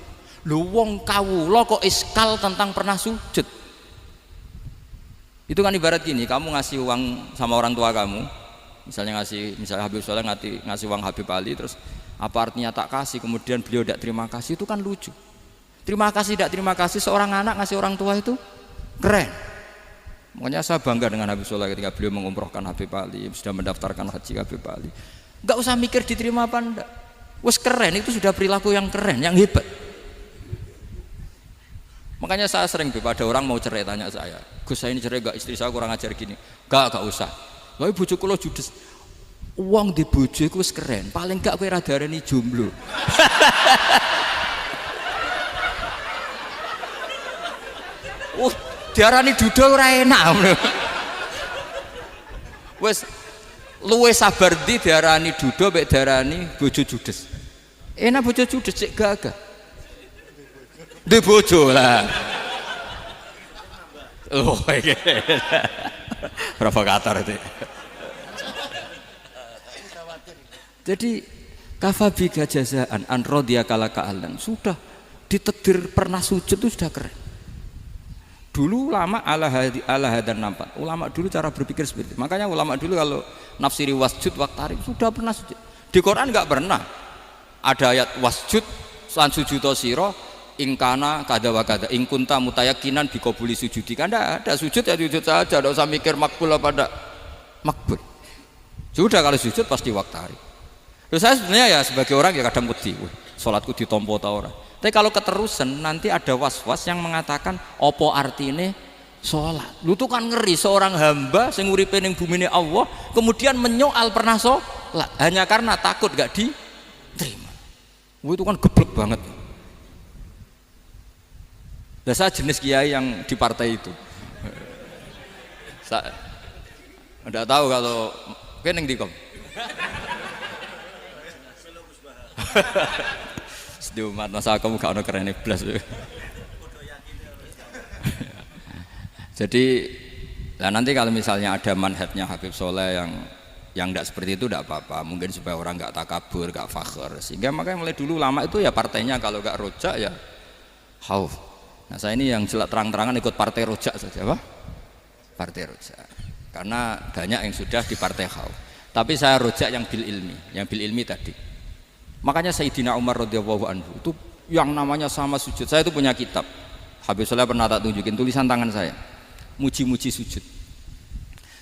Lu wong kawula kok iskal tentang pernah sujud. Itu kan ibarat gini, kamu ngasih uang sama orang tua kamu, misalnya Habib Soleh ngasih uang Habib Ali, terus apa artinya tak kasih, kemudian beliau tidak terima kasih, itu kan lucu. Terima kasih tidak terima kasih, seorang anak ngasih orang tua itu keren. Makanya saya bangga dengan Habib Soleh ketika beliau mengumrohkan Habib Ali, sudah mendaftarkan haji Habib Ali. Gak usah mikir diterima apa enggak, wes keren, itu sudah perilaku yang keren, yang hebat. Makanya saya sering ada orang mau cerai tanya saya, Gus saya ini cerai gak, istri saya kurang ajar gini. Gak usah. Tapi bojoku lo judes. Uang di bojoku wis keren, paling gak kowe ra darani jomblo. Diarani duda ora enak. Wis luwe sabar ndi diarani duda mek diarani bojo judes. Enak bojo judes cek gagah. Ndek bojo lah. Oh, iki. Provokator itu. Jadi kafabika jazaan an radiyaka laka ahlan, sudah ditakdir pernah sujud itu sudah keren. Dulu ulama ala hadan nampak. Ulama dulu cara berpikir seperti itu. Makanya ulama dulu kalau nafsiri wasjud waqtarib sudah pernah sujud. Di Quran enggak pernah ada ayat wasjud lan sujudo sira ingkana kada wa kada ing kunta mutayakinan biqabuli sujudi. Kan ada sujud ya sujud saja, enggak usah mikir makbul apa enggak makbul. Sudah kalau sujud pasti waqtarib. Terus saya sebenarnya ya sebagai orang ya kadang wedi, sholatku ditompo ta ora. Tapi kalau keterusan nanti ada was-was yang mengatakan opo artine sholat. Lu tuh kan ngeri seorang hamba sing uripe ning bumine Allah kemudian menyoal pernah sholat hanya karena takut gak diterima. Itu kan geblek banget. Nah, saya jenis kiai yang di partai itu. Saya enggak tahu kalau keneng dikom. Gus di umat masa kamu gak ono keren blas. Jadi nah nanti kalau misalnya ada manhajnya Habib Soleh yang tidak seperti itu tidak apa-apa, mungkin supaya orang nggak takabur, nggak fakhr, sehingga makanya mulai dulu lama itu ya partainya kalau nggak rojak ya khauf. Nah saya ini yang jelas terang-terangan ikut partai rojak saja, apa? Partai rojak, karena banyak yang sudah di partai khauf. Tapi saya rojak yang bil ilmi tadi. Makanya Sayyidina Umar radhiyallahu anhu itu yang namanya sama sujud. Saya itu punya kitab. Habib Soleh pernah tak tunjukin tulisan tangan saya. Muji-muji sujud.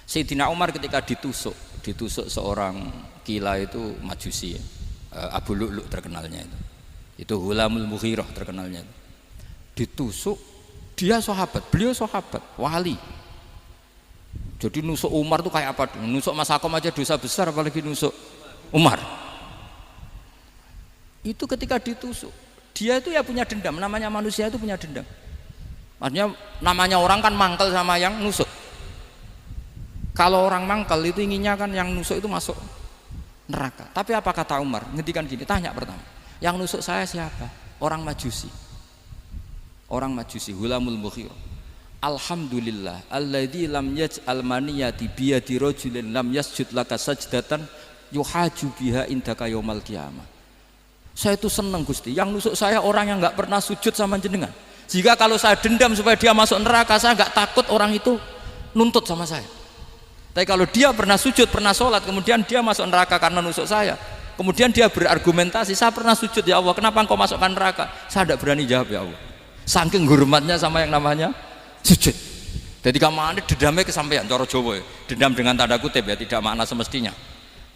Sayyidina Umar ketika ditusuk seorang kila itu Majusi ya. Abu Lu'lu' terkenalnya itu Hulamul Mughirah terkenalnya itu. Ditusuk, dia beliau sahabat, wali. Jadi nusuk Umar tuh kayak apa? Nusuk Mas Akom aja dosa besar, apalagi nusuk Umar. Itu ketika ditusuk, dia itu ya punya dendam, namanya manusia itu punya dendam. Maksudnya namanya orang kan mangkel sama yang nusuk. Kalau orang mangkel itu inginnya kan yang nusuk itu masuk neraka. Tapi apa kata Umar? Ngendikan gini, tanya pertama, yang nusuk saya siapa? Orang Majusi. Orang Majusi, Hulamul Mughirah. Alhamdulillah alladzi lam yaj'al maniyati biyadi rajulin lam yasjud laka sajdatan yuhaju biha indaka yaumal qiyamah. Saya itu senang Gusti, yang nusuk saya orang yang enggak pernah sujud sama jenengan. Jika kalau saya dendam supaya dia masuk neraka, saya enggak takut orang itu nuntut sama saya. Tapi kalau dia pernah sujud, pernah sholat, kemudian dia masuk neraka karena nusuk saya, kemudian dia berargumentasi, saya pernah sujud ya Allah, kenapa engkau masukkan neraka? Saya tidak berani jawab ya Allah, saking hormatnya sama yang namanya sujud. Jadi kamane dendamnya kesampaian cara Jawa ya. Dendam dengan tanda kutip ya, tidak makna semestinya.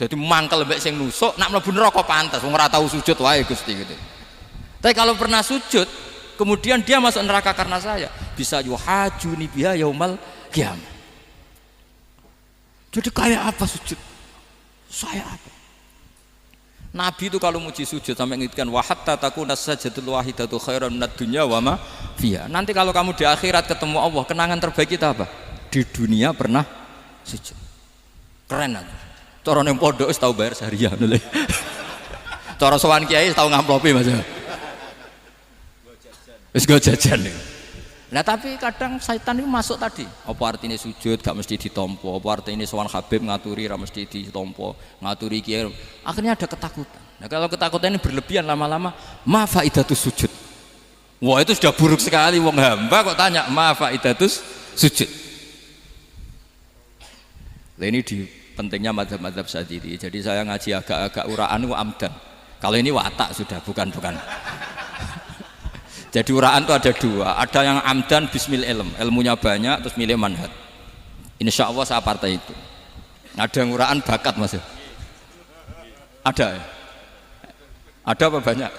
Jadi mangkel mbek sing nusuk nak mlebu neraka pantes wong ora tau sujud wae Gusti gitu. Tapi kalau pernah sujud kemudian dia masuk neraka karena saya, bisa yuhajuni biha yaumal qiyamah. Jadi kayak apa sujud? Saya apa? Nabi itu kalau muji sujud sampai ngingatkan wa hatta takuna sajdatul wahidatu khairan minad dunya wa ma fiha. Nanti kalau kamu di akhirat ketemu Allah, kenangan terbaik kita apa? Di dunia pernah sujud. Keren aja. Cara ning pondok wis tau bayar seharian lho. Cara sowan kiai tau ngamplopi Mas. Wis go jajan. Nah tapi kadang syaitan itu masuk tadi. Apa artinya sujud gak mesti ditompo, apa artinya sowan Habib ngaturi ra mesti ditompo, ngaturi kiai. Akhirnya ada ketakutan. Nah kalau ketakutan ini berlebihan lama-lama, ma faidatus sujud. Wah itu sudah buruk sekali, wong hamba kok tanya ma faidatus sujud. Nah ini di pentingnya mazhab-mazhab Syadzili. Jadi saya ngaji agak-agak uraan itu amdan. Kalau ini watak sudah bukan. Jadi uraan itu ada dua, ada yang amdan bismil ilmunya banyak terus milih manhaj. Insya Allah saya partai itu. Ada yang uraan bakat Mas. Ada ya? Ada apa banyak?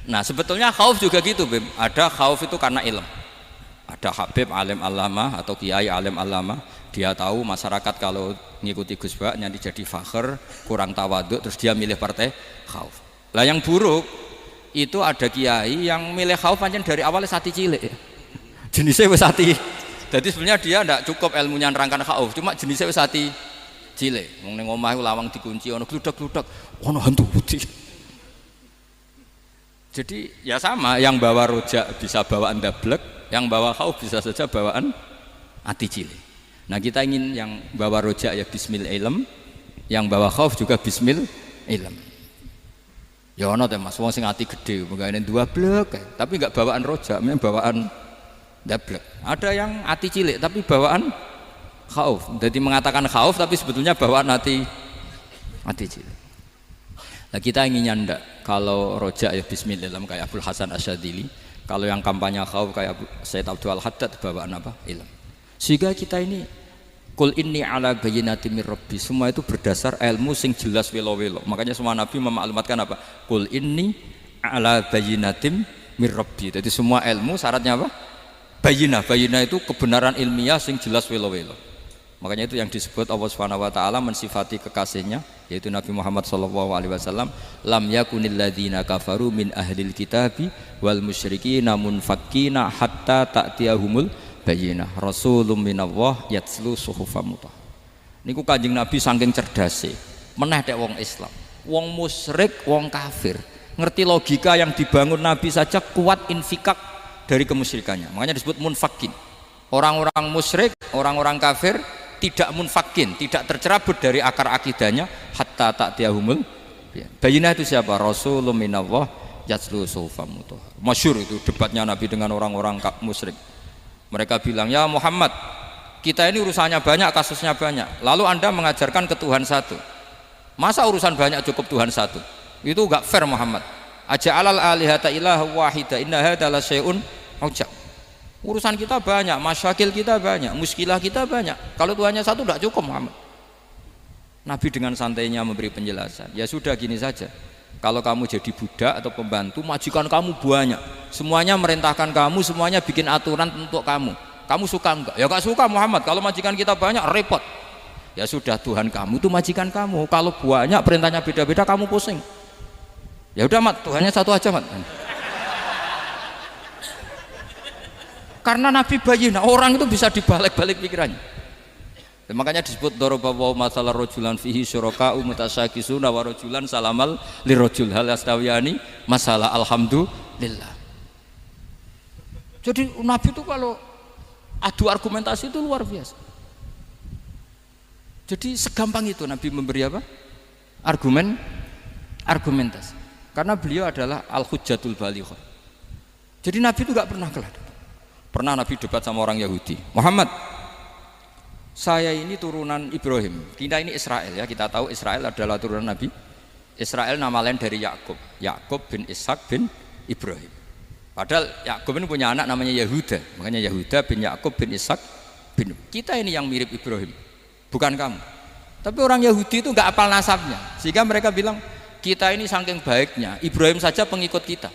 Nah sebetulnya khauf juga gitu Bim. Ada khauf itu karena ilmu. Ada Habib alim alama atau kiai alim alama, dia tahu masyarakat kalau ngikuti Gus Bak nanti jadi fakhr, kurang tawaduk, terus dia milih partai khauf. Lah yang buruk itu ada kiai yang milih khauf pancen dari awalnya sati cilik ya. Jenisnya wis sati. Jadi sebenarnya dia tidak cukup ilmunya nerangkan khauf, cuma jenisnya wis sati cilik. Wong ning omah lawang dikunci ono gludak-gludak, ono hantu putih. Jadi ya sama, yang bawa rojak bisa bawaan dablek, yang bawa khauf bisa saja bawaan ati cilik. Nah kita ingin yang bawa rojak ya bismil ilm, yang bawa khauf juga bismil ilm. Ya ono teh Mas, wong sing ati gede, menggaene dua blek, tapi enggak bawaan rojak, memang bawaan dablek. Ada yang ati cilik tapi bawaan khauf. Jadi mengatakan khauf tapi sebetulnya bawaan ati cilik. Nah kita inginnya ndak, kalau rojak ya bismillah kayak Abdul Hasan Asyadzili, kalau yang kampanye khauf kayak Sayyid Abdul Haddad bawaan apa? Ilm. Sehingga kita ini Qul inni ala bayyinatin mir rabbi, semua itu berdasar ilmu sing jelas welo-welo. Makanya semua nabi memaklumatkan apa? Qul inni ala bayyinatin mir rabbi. Jadi semua ilmu syaratnya apa? Bayyinah. Bayyinah itu kebenaran ilmiah sing jelas welo-welo. Makanya itu yang disebut Allah Subhanahu wa taala mensifati kekasihnya yaitu Nabi Muhammad sallallahu alaihi wasallam, lam yakunil ladzina kafaru min ahlil kitabi wal musyrikina munfakkina hatta ta'tiyahumul bayyinah rasulun minallah yatslu suhufam mutahhar. Niku Kanjeng Nabi saking cerdase meneh tek wong Islam, wong musyrik, wong kafir ngerti logika yang dibangun Nabi saja kuat infikak dari kemusyrikannya. Makanya disebut munfakin. Orang-orang musyrik, orang-orang kafir tidak munfakin, tidak tercerabut dari akar akidahnya hatta ta'tiyahumul bayyinah. Itu siapa? Rasulun minallah yatslu suhufan mutahhar. Masyhur itu debatnya Nabi dengan orang-orang musyrik. Mereka bilang, "Ya Muhammad, kita ini urusannya banyak, kasusnya banyak. Lalu Anda mengajarkan ke Tuhan satu. Masa urusan banyak cukup Tuhan satu? Itu enggak fair Muhammad. Aja'alal alihata ilaha wahida inna hadza la syai'un ujab." Urusan kita banyak, masyakil kita banyak, muskilah kita banyak. Kalau Tuhannya satu enggak cukup Muhammad. Nabi dengan santainya memberi penjelasan. Ya sudah gini saja. Kalau kamu jadi budak atau pembantu, majikan kamu banyak. Semuanya merintahkan kamu, semuanya bikin aturan untuk kamu. Kamu suka enggak? Ya enggak suka Muhammad. Kalau majikan kita banyak repot. Ya sudah, Tuhan kamu itu majikan kamu. Kalau banyak perintahnya beda-beda kamu pusing. Ya udah Mat, Tuhannya satu aja Mat. Karena Nabi bayyinah, orang itu bisa dibalik-balik pikirannya. Dan makanya disebut daraballahu mathalan rajulan fihi syuraka'u mutasyakisuna wa rajulan salamal lirajul hal yastawiyani masalah alhamdulillah. Jadi Nabi itu kalau adu argumentasi itu luar biasa. Jadi segampang itu Nabi memberi apa? Argumentasi. Karena beliau adalah al-hujjatul balighah. Jadi Nabi itu gak pernah kalah. Pernah Nabi debat sama orang Yahudi. Muhammad, saya ini turunan Ibrahim. Kita ini Israel ya. Kita tahu Israel adalah turunan Nabi. Israel nama lain dari Yakub. Yakub bin Ishak bin Ibrahim. Padahal Yakub ini punya anak namanya Yahuda. Makanya Yahuda bin Yakub bin Ishak bin. Kita ini yang mirip Ibrahim. Bukan kamu. Tapi orang Yahudi itu nggak apal nasabnya, sehingga mereka bilang kita ini saking baiknya Ibrahim saja pengikut kita.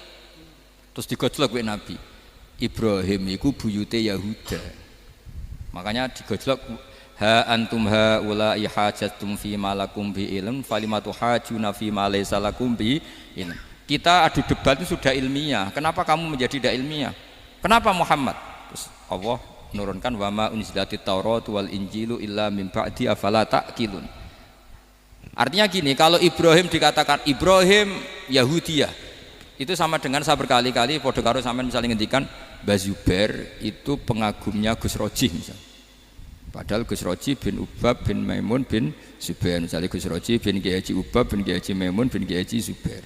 Terus digojlok oleh Nabi. Ibrahim itu buyute Yahuda. Makanya digojlok, ha antum haula'i hajatum fi ma lakum bi ilm falimatu hajuna fi ma laysa lakum bi ilm. Kita adu debat itu sudah ilmiah. Kenapa kamu menjadi tidak ilmiah? Kenapa Muhammad? Terus Allah menurunkan wama unzilatit Taurat wal Injilu illa min ba'di afala ta'qilun. Artinya gini, kalau Ibrahim dikatakan Ibrahim Yahudiyah, itu sama dengan saya berkali-kali podo karo sampean misalnya ngendikan Mbah Zubair itu pengagumnya Gus Roji misalnya. Padahal Gus Roji bin Ubab bin Maimun bin Zubair, misalnya Gus Roji bin Kiai Haji Ubab bin Kiai Haji Maimun bin Kiai Haji Zubair.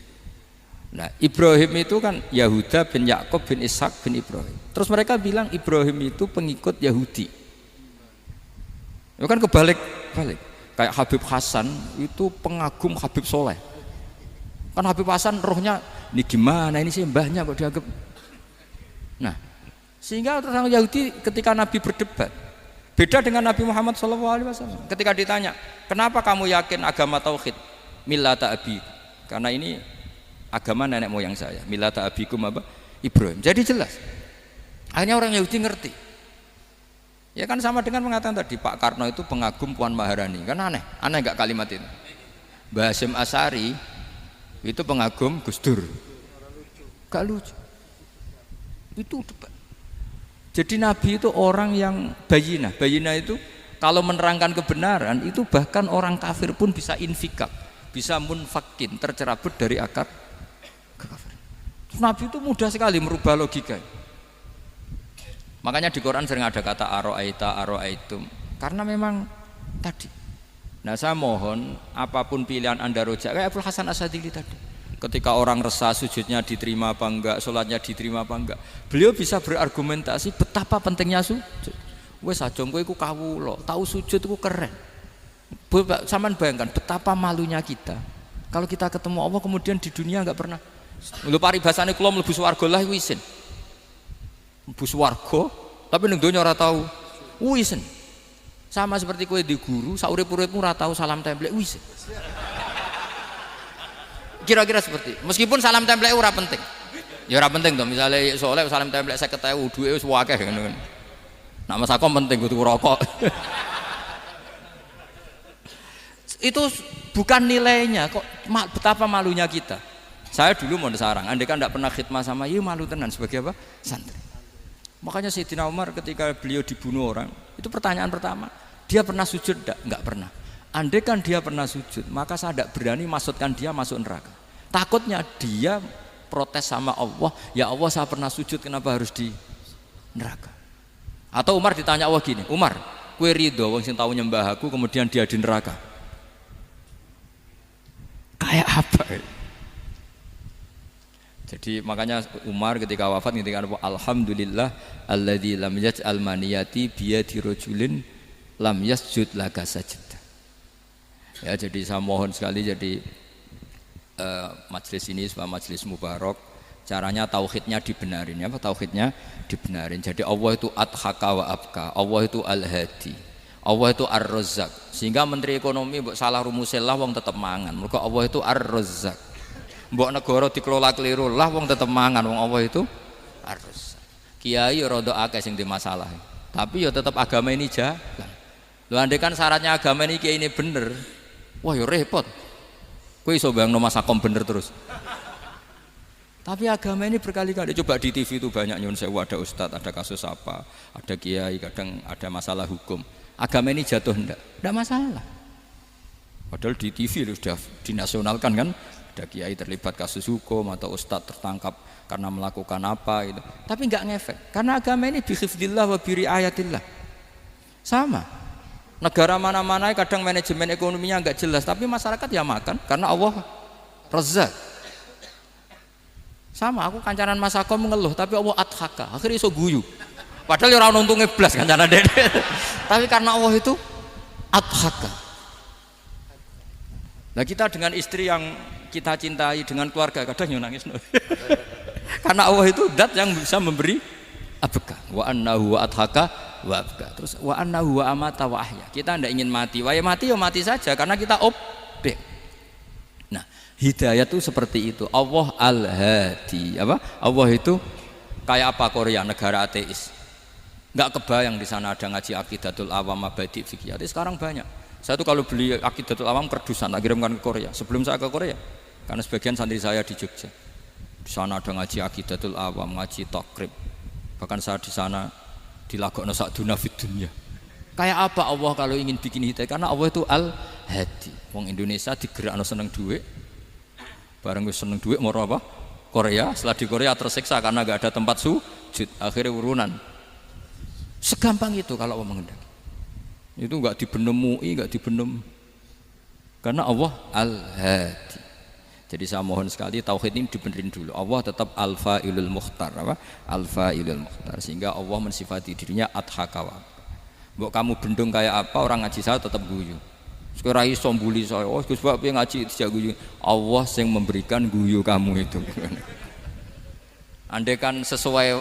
Nah, Ibrahim itu kan Yahuda bin Yakub bin Ishak bin Ibrahim. Terus mereka bilang Ibrahim itu pengikut Yahudi. Itu kan kebalik-balik. Kayak Habib Hasan itu pengagum Habib Soleh. Kan Habib Hasan rohnya ini gimana ini sih mbahnya kok dianggap. Nah, sehingga orang Yahudi ketika Nabi berdebat beda dengan Nabi Muhammad SAW. Ketika ditanya, kenapa kamu yakin agama tauhid? Millata abi. Karena ini agama nenek moyang saya, millata abikum apa? Ibrahim. Jadi jelas. Akhirnya orang Yahudi ngerti. Ya kan sama dengan mengatakan tadi Pak Karno itu pengagum Puan Maharani. Kan aneh enggak kalimat itu? Mbah Hasyim Asy'ari itu pengagum Gus Dur. Gak lucu. Itu debat. Jadi Nabi itu orang yang bayinah. Bayinah itu kalau menerangkan kebenaran itu bahkan orang kafir pun bisa infikak, bisa munfakin, tercerabut dari akar kekafiran. Nabi itu mudah sekali merubah logika. Makanya di Quran sering ada kata aro'aita, aro'aitum. Karena memang tadi. Nah saya mohon apapun pilihan anda rojak kayak Abdul Hasan Asadili tadi. Ketika orang resah sujudnya diterima apa enggak, sholatnya diterima apa enggak, beliau bisa berargumentasi betapa pentingnya sujud. Wes aja kowe iku kawula, tahu sujud iku keren. Saman bayangkan betapa malunya kita kalau kita ketemu Allah kemudian di dunia enggak pernah. Lho paribasane kula mlebu swarga lah iku isin. Mlebu swarga tapi ning donya ora tahu. Isin. Sama seperti kowe di guru, saurip-uripmu ora tahu salam templek isin. Kira-kira seperti meskipun salam templek ora penting ya ora penting toh, misalnya soleh salam templek 50.000 duwe wis akeh ngono kan nak masakom penting kudu rokok. Itu bukan nilainya kok, betapa malunya kita. Saya dulu mau sarang andai kan tidak pernah khidmah sama ya malu tenan sebagai apa? Santri. Makanya Sayyidina Umar ketika beliau dibunuh orang itu pertanyaan pertama, dia pernah sujud enggak pernah. Andai kan dia pernah sujud, maka saya tidak berani masukkan dia masuk neraka. Takutnya dia protes sama Allah, ya Allah saya pernah sujud kenapa harus di neraka? Atau Umar ditanya Allah gini, Umar, kue ridho wong sing tahu nyembah aku kemudian dia di neraka? Kayak apa? Jadi makanya Umar ketika wafat ketika alhamdulillah alladzi lam yaj'al maniyati biyadi rajulin lam yasjud laka sajdah. Ya, jadi saya mohon sekali jadi majelis ini sebuah majelis mubarak, caranya tauhidnya dibenarin ya, tauhidnya dibenarin. Jadi Allah itu adhaka wa abka, Allah itu al-hadi, Allah itu ar-razzaq. Sehingga menteri ekonomi mbok salah rumusillah wong tetep mangan. Mergo Allah itu ar-razzaq. Mbok negara dikelola keliru lah wong tetep mangan, wong Allah itu ar-razzaq. Kiai rada akeh sing di masalah. Tapi ya tetep agama ini jalan. Lho andai kan syaratnya agama ini kiai ini bener, wah ya repot. Kowe iso bayangno masakom bener terus. Tapi agama ini berkali-kali coba di TV itu banyak nyun sewu, ada ustadz, ada kasus apa, ada kiai, kadang ada masalah hukum. Agama ini jatuh enggak masalah. Padahal di TV sudah dinasionalkan kan, ada kiai terlibat kasus hukum atau ustadz tertangkap karena melakukan apa itu. Tapi enggak ngefek karena agama ini bihifdzillah wa biriayatillah. Sama. Negara mana-mana kadang manajemen ekonominya enggak jelas, tapi masyarakat ya makan karena Allah Razzaq. Sama aku kancanan masakom mengeluh tapi Allah adhaka, akhirnya iso guyu. Padahal orang untungnya blas kancanan dede. Tapi karena Allah itu adhaka. Nah kita dengan istri yang kita cintai, dengan keluarga kadang nangis. Karena Allah itu zat yang bisa memberi abka. Wa annahu wa adhaka wa abka. Terus wa annahu wa amata wa ahya. Kita tidak ingin mati. Wah ya mati saja karena kita objek. Nah, hidayah itu seperti itu. Allah al-hadi. Apa? Allah itu kayak apa Korea, negara ateis. Enggak kebayang di sana ada ngaji Aqidatul Awam Mabadi' Fikih. Sekarang banyak. Saya tuh kalau beli Aqidatul Awam kerdusan tak kirimkan ke Korea. Sebelum saya ke Korea, karena sebagian santri saya di Jogja. Di sana ada ngaji Aqidatul Awam, ngaji Takrib. Bahkan saya di sana dilagokno sakduna fid dunya. Kayak apa Allah kalau ingin bikin hidayah? Karena Allah itu al-hadi. Wong Indonesia digerakno seneng duit. Bareng wis seneng duit moro apa? Korea. Setelah di Korea tersiksa karena enggak ada tempat sujud. Akhirnya urunan. Segampang itu kalau Allah mengendaki. Itu enggak dibenem MUI, enggak dibenem. Karena Allah al-hadi. Jadi saya mohon sekali tauhid ini dibenerin dulu. Allah tetap al-fa'ilul mukhtar, apa? Al-fa'ilul mukhtar, sehingga Allah mensifati dirinya adhaka wa. Mbok kamu bendung kayak apa, orang ngaji saya tetap guyu. Sekarang iso mbuli saya, oh Gus Bab ngaji tidak guyu. Allah yang memberikan guyu kamu itu. Andai kan sesuai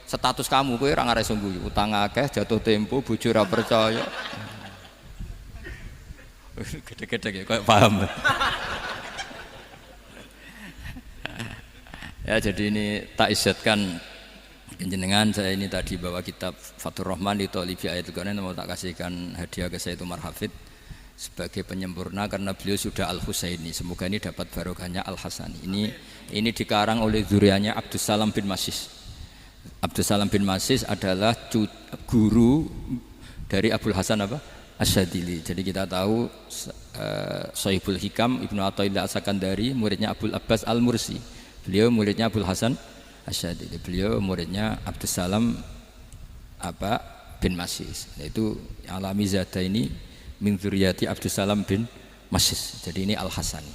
status kamu, kowe ora ngarep iso guyu. Utang akeh, jatuh tempo, bojo ora percaya. Gede-gede kayak paham. Ya jadi ini tak isyatkan jenengan, saya ini tadi bawa kitab Fathur Rahman di Thalibi Ayatul Quran, mau tak kasihkan hadiah ke Sayyid Umar Hafid sebagai penyempurna karena beliau sudah Al-Husaini. Semoga ini dapat barokahnya Al-Hasani. Ini dikarang oleh zurianya Abdus Salam bin Masis. Abdus Salam bin Masis adalah guru dari Abul Hasan apa? Asyadili. Jadi kita tahu Shahibul Hikam Ibnu Athaillah As-Sakandari muridnya Abul Abbas Al-Mursi. Beliau muridnya Abul Hasan Asyadili. Beliau muridnya Abdus Salam bin Masis. Itu alami zada ini min dzurriyyati Abdus Salam bin Masis. Jadi ini Al-Hasani.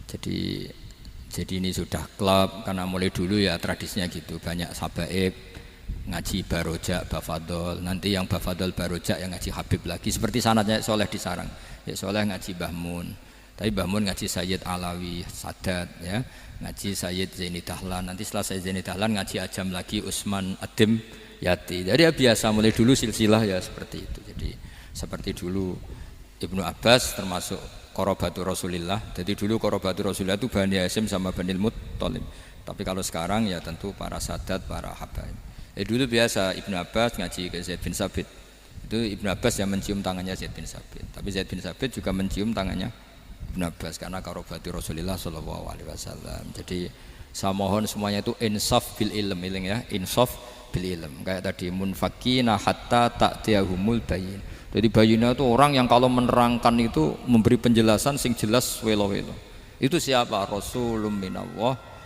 Jadi ini sudah klub karena mulai dulu ya tradisinya gitu. Banyak sabaib ngaji Barojak, Bafadol. Nanti yang Bafadol Barojak yang ngaji Habib lagi. Seperti sanadnya Soleh di Sarang. Ya Soleh ngaji Mbah Mun. Tapi Mbah Mun ngaji Sayyid Alawi Sadat ya. Ngaji Sayyid Zaini Dahlan, nanti setelah Sayyid Zaini Dahlan ngaji Ajam lagi Usman Adim Yati. Jadi ya biasa mulai dulu silsilah ya seperti itu. Jadi seperti dulu Ibnu Abbas termasuk Qorobatul Rasulillah. Jadi dulu Qorobatul Rasulillah itu Bani Hasyim sama Bani Muttalib. Tapi kalau sekarang ya tentu para sadat, para habaib. Dulu biasa Ibnu Abbas ngaji ke Zaid bin Sabit. Itu Ibnu Abbas yang mencium tangannya Zaid bin Sabit. Tapi Zaid bin Sabit juga mencium tangannya Ibnu Abbas karena karobati Rasulullah Shallallahu Alaihi Wasallam. Jadi saya mohon semuanya itu insaf bil ilm, ya, insaf bil ilm. Kayak tadi munfakina hatta ta'tiyahumul bayin. Jadi bayinnya itu orang yang kalau menerangkan itu memberi penjelasan sing jelas welo-welo. Itu siapa? Rasulun minallah